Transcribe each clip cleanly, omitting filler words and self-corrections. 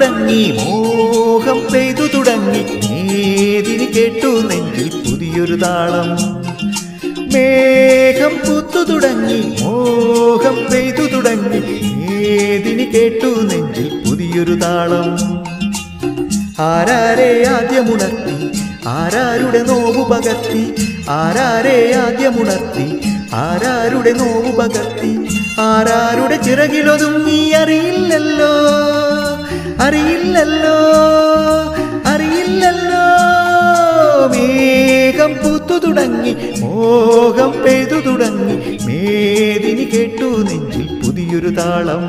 തുടങ്ങി മോഹം പെയ്തു തുടങ്ങി ഏതിനി കേട്ടു നെഞ്ചിൽ പുതിയൊരു താളം മേഘം പൂത്തു തുടങ്ങി മോഹം പെയ്തു തുടങ്ങി ഏതിനി കേട്ടു നെഞ്ചിൽ പുതിയൊരു താളം ആരാരെ ആദ്യമുണർത്തി ആരാരുടെ നോവു പകർത്തി ആരാരെ ആദ്യമുണർത്തി ആരാരുടെ നോവു പകർത്തി ആരാരുടെ ചിറകിലൊതുങ്ങി അറിയില്ലല്ലോ അറിയില്ലല്ലോ അറിയില്ലല്ലോ മേഘം പൂത്തു തുടങ്ങി മോഹം പെയ്തു തുടങ്ങി മേദിനി കേട്ടു നെഞ്ചിൽ പുതിയൊരു താളം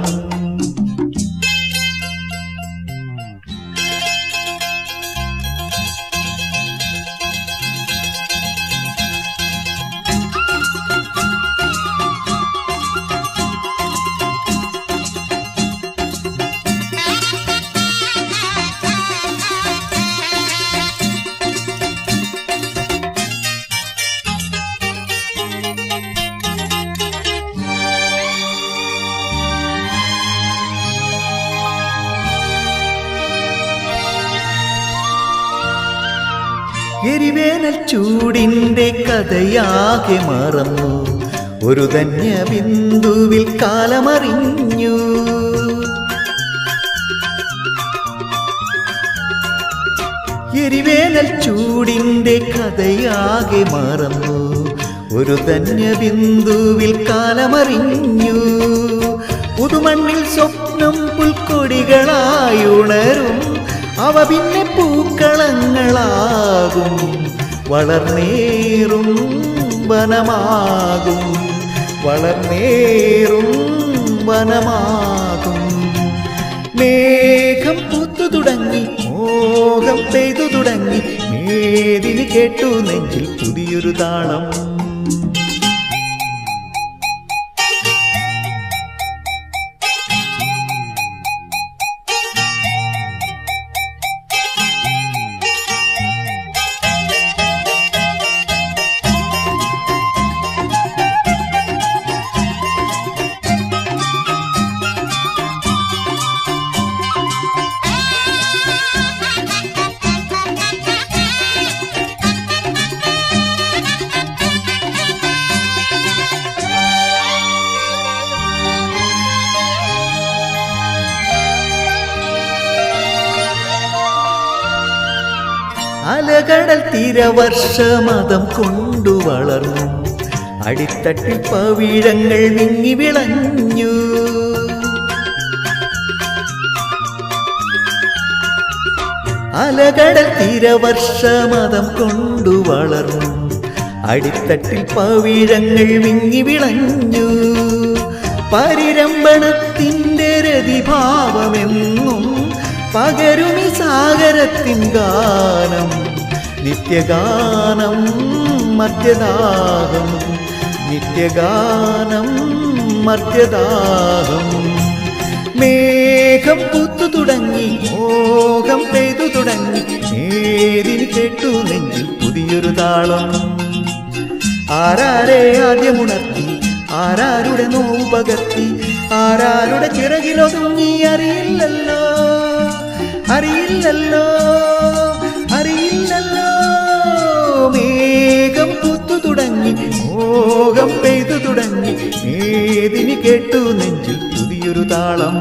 എരിവേനൽ ചൂടിൻ്റെ കഥയാകെ മറന്നു ഒരു ധന്യ ബിന്ദുവിൽ കാലമറിഞ്ഞു എരിവേനൽ ചൂടിൻ്റെ കഥയാകെ മറന്നു ഒരു ധന്യ ബിന്ദുവിൽ കാലമറിഞ്ഞു പുതുമണ്ണിൽ സ്വപ്നം പുൽക്കൊടികളായുണരും അവ പിന്നെ പൂക്കളങ്ങളാകും വളർന്നേറും വനമാകും വളർന്നേറും വനമാകും മേഘം പൂത്തു തുടങ്ങി മോഹം പെയ്തു തുടങ്ങി മേദിനി കേട്ടു നെഞ്ചിൽ പുതിയൊരു താളം അലകടൽ തീരവർഷമതം കൊണ്ടു വളർന്നു അടിത്തട്ടിൽ പവിഴങ്ങൾ വിങ്ങി വിളഞ്ഞു അലകടൽ തീരവർഷമതം കൊണ്ടു വളർന്നു അടിത്തട്ടിൽ പവിഴങ്ങൾ വിങ്ങി വിളഞ്ഞു പരിരംഭണത്തിൻ്റെ രതിഭാവമെന്നും പകരുമി സാഗരത്തിൻ ഗാനം നിത്യഗാനം മർത്യദാഹം നിത്യഗാനം മർത്യദാഹം മേഘം പൂത്തു തുടങ്ങി മോഹം പെയ്തു തുടങ്ങി മേദിനി കേട്ടു നെഞ്ചിൽ പുതിയൊരു താളം ആരാരെ ആദ്യമുണർത്തി ആരാരുടെ നോവു പകർത്തി ആരാരുടെ ചിറകിലൊതുങ്ങി അറിയില്ലല്ലോ അറിയില്ലല്ലോ അറിയില്ലല്ലോ മേഘം പൂത്തു തുടങ്ങി മോഹം പെയ്തു തുടങ്ങി മേദിനി കേട്ടു നെഞ്ചിൽ പുതിയൊരു താളം